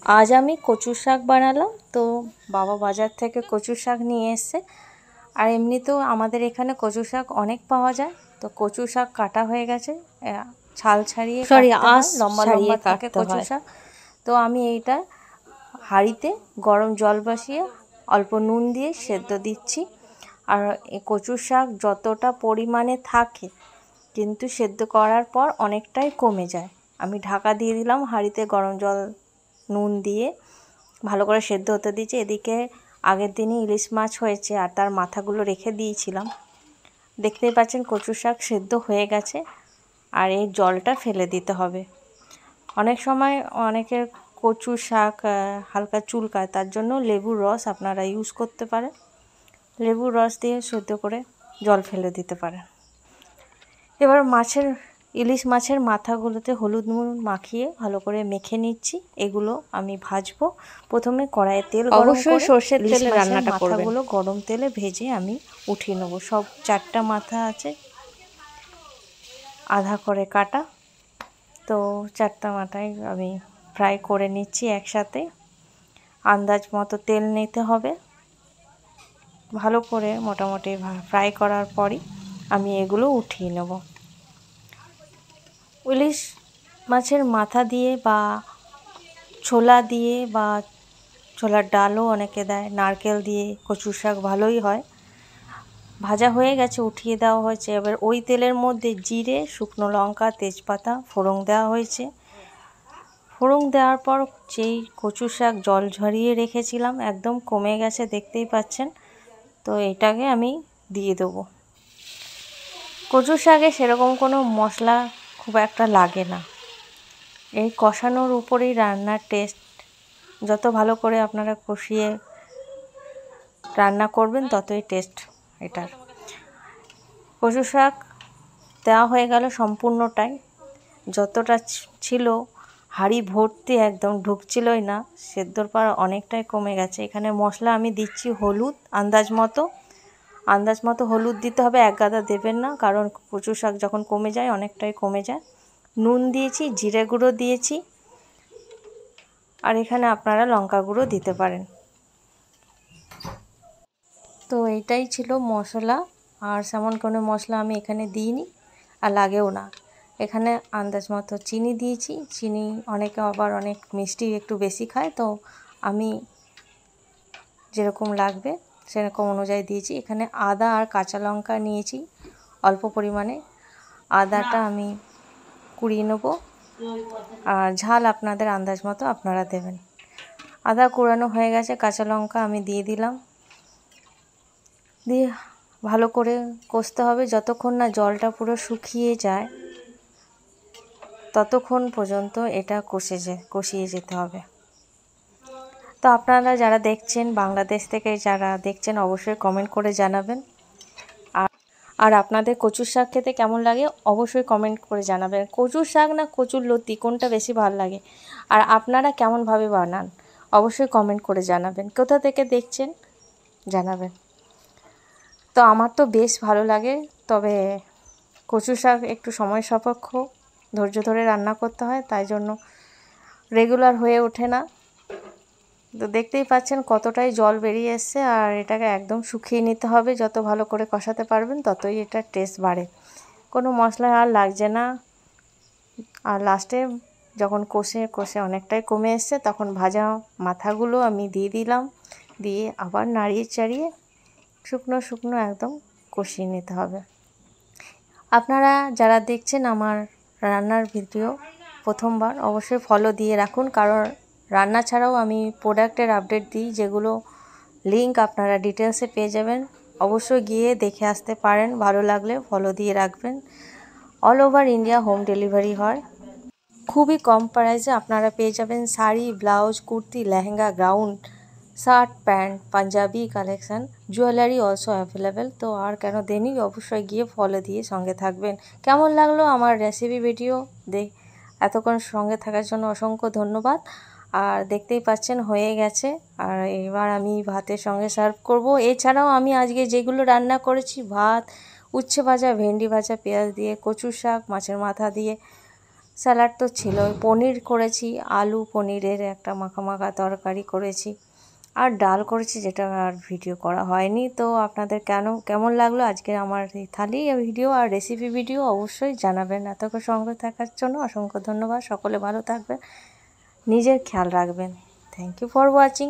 আজ আমি কচু শাক বানালাম। তো বাবা বাজার থেকে কচু শাক নিয়ে এসছে, আর এমনিতেও আমাদের এখানে কচু শাক অনেক পাওয়া যায়। তো কচু শাক কাটা হয়ে গেছে, ছাল ছাড়িয়ে লম্বা লম্বা থাকে কচু শাক। তো আমি এইটা হাঁড়িতে গরম জল বসিয়ে অল্প নুন দিয়ে সেদ্ধ দিচ্ছি। আর এই কচু শাক যতটা পরিমাণে থাকে কিন্তু সেদ্ধ করার পর অনেকটাই কমে যায়। আমি ঢাকা দিয়ে দিলাম, হাঁড়িতে গরম জল নুন দিয়ে ভালো করে সেদ্ধ হতে দিয়েছি। এদিকে আগের দিনই ইলিশ মাছ হয়েছে আর তার মাথাগুলো রেখে দিয়েছিলাম। দেখতেই পাচ্ছেন কচু শাক সেদ্ধ হয়ে গেছে, আর এই জলটা ফেলে দিতে হবে। অনেক সময় অনেকের কচু শাক হালকা চুলকায়, তার জন্য লেবুর রস আপনারা ইউজ করতে পারেন। লেবুর রস দিয়ে সেদ্ধ করে জল ফেলে দিতে পারেন। এবার ইলিশ মাছের মাথাগুলোতে হলুদ নুন মাখিয়ে ভালো করে মেখে নিচ্ছি। এগুলো আমি ভাজবো। প্রথমে কড়াইয়ে তেল গরম করে সরষের তেলে রান্নাটা করব। মাথাগুলো গরম তেলে ভেজে আমি উঠিয়ে নেব। সব 4টা মাথা আছে, আধা করে কাটা। তো 4টা মাথায় আমি ফ্রাই করে নিচ্ছি একসাথে। আন্দাজ মতো তেল নিতে হবে। ভালো করে মোটামুটি ফ্রাই করার পরই আমি এগুলো উঠিয়ে নেব। ইলিশ মাছের মাথা দিয়ে বা ছোলা দিয়ে বা ছোলার ডালও অনেকে দেয়, নারকেল দিয়ে কচু শাক ভালোই হয়। ভাজা হয়ে গেছে, উঠিয়ে দেওয়া হয়েছে। এবার ওই তেলের মধ্যে জিরে, শুকনো লঙ্কা, তেজপাতা ফোড়ন দেওয়া হয়েছে। ফোড়ন দেওয়ার পর যেই কচু শাক জল ঝরিয়ে রেখেছিলাম একদম কমে গেছে, দেখতেই পাচ্ছেন। তো এটাকে আমি দিয়ে দেবো। কচু শাকে সেরকম কোনো মশলা খুব একটা লাগে না, এই কষানোর উপরেই রান্নার টেস্ট। যত ভালো করে আপনারা কষিয়ে রান্না করবেন ততই টেস্ট এটার। কচু শাক দেওয়া হয়ে গেল সম্পূর্ণটাই, যতটা ছিল হাঁড়ি ভর্তি, একদম ঢুকছিলই না। সেদ্ধর পর অনেকটাই কমে গেছে। এখানে মশলা আমি দিচ্ছি হলুদ আন্দাজ মতো হলুদ দিতে হবে, এক গাদা দেবেন না, কারণ কচু শাক যখন কমে যায় অনেকটাই কমে যায়। নুন দিয়েছি, জিরে গুঁড়ো দিয়েছি, আর এখানে আপনারা লঙ্কা গুঁড়ো দিতে পারেন। তো এইটাই ছিল মশলা, আর তেমন কোনো মশলা আমি এখানে দিইনি আর লাগেও না। এখানে আন্দাজ মতো চিনি দিয়েছি। চিনি অনেকে আবার অনেক মিষ্টি একটু বেশি খায়, তো আমি যেরকম লাগবে সেরকম অনুযায়ী দিয়েছি। এখানে আদা আর কাঁচা লঙ্কা নিয়েছি অল্প পরিমাণে। আদাটা আমি কুড়িয়ে নেব, আর ঝাল আপনাদের আন্দাজ মতো আপনারা দেবেন। আদা কুড়ানো হয়ে গেছে, কাঁচা লঙ্কা আমি দিয়ে দিলাম। দিয়ে ভালো করে কষতে হবে যতক্ষণ না জলটা পুরো শুকিয়ে যায়, ততক্ষণ পর্যন্ত এটা কষিয়ে যেতে হবে। তো আপনারা যারা দেখছেন, বাংলাদেশ থেকে যারা দেখছেন, অবশ্যই কমেন্ট করে জানাবেন। আর আপনাদের কচুর শাক খেতে কেমন লাগে অবশ্যই কমেন্ট করে জানাবেন। কচুর শাক না কচুর লতি, কোনটা বেশি ভালো লাগে? আর আপনারা কেমনভাবে বানান অবশ্যই কমেন্ট করে জানাবেন। কোথা থেকে দেখছেন জানাবেন। তো আমার তো বেশ ভালো লাগে, তবে কচু শাক একটু সময় সাপেক্ষ, ধৈর্য ধরে রান্না করতে হয়, তাই জন্য রেগুলার হয়ে ওঠে না। তো দেখতেই পাচ্ছেন কতটাই জল বেরিয়ে এসছে, আর এটাকে একদম শুকিয়ে নিতে হবে। যত ভালো করে কষাতে পারবেন ততই এটার টেস্ট বাড়ে। কোনো মশলা আর লাগছে না। আর লাস্টে যখন কষে অনেকটাই কমে এসছে, তখন ভাজা মাথাগুলো আমি দিয়ে দিলাম। দিয়ে আবার নাড়িয়ে চাড়িয়ে শুকনো একদম কষিয়ে নিতে হবে। আপনারা যারা দেখছেন আমার রান্নার ভিডিও প্রথমবার, অবশ্যই ফলো দিয়ে রাখুন, কারণ রান্না ছাড়াও আমি প্রোডাক্টের আপডেট দিই, যেগুলো লিংক আপনারা ডিটেলসে পেয়ে যাবেন। অবশ্যই গিয়ে দেখে আসতে পারেন, ভালো লাগলে ফলো দিয়ে রাখবেন। All over India home delivery হয়। খুবই কম প্রাইসে আপনারা পেয়ে যাবেন sari, blouse, kurti, lehenga, gown, shirt, pant, panjabi collection, jewellery also available. তো আর কেন দেরি, অবশ্যই গিয়ে ফলো দিয়ে সঙ্গে থাকবেন। কেমন লাগলো আমার রেসিপি ভিডিও এতক্ষণ সঙ্গে থাকার জন্য অসংখ্য ধন্যবাদ। আর দেখতেই পাচ্ছেন হয়ে গেছে, আর এবার আমি ভাতের সঙ্গে সার্ভ করব। এছাড়াও আমি আজকে যেগুলো রান্না করেছি, ভাত, উচ্ছে ভাজা, ভেন্ডি ভাজা, পেঁয়াজ দিয়ে, কচু শাক, মাছের মাথা দিয়ে, স্যালাড তো ছিল, পনির করেছি, আলু পনিরের একটা মাখা মাখা তরকারি করেছি, আর ডাল করেছি, যেটা আর ভিডিও করা হয়নি। তো আপনাদের কেমন লাগলো আজকের আমার এই থালি ভিডিও আর রেসিপি ভিডিও অবশ্যই জানাবেন। এতক্ষণ সঙ্গে থাকার জন্য অসংখ্য ধন্যবাদ। সকলে ভালো থাকবেন, নিজের খেয়াল রাখবেন। Thank you for watching.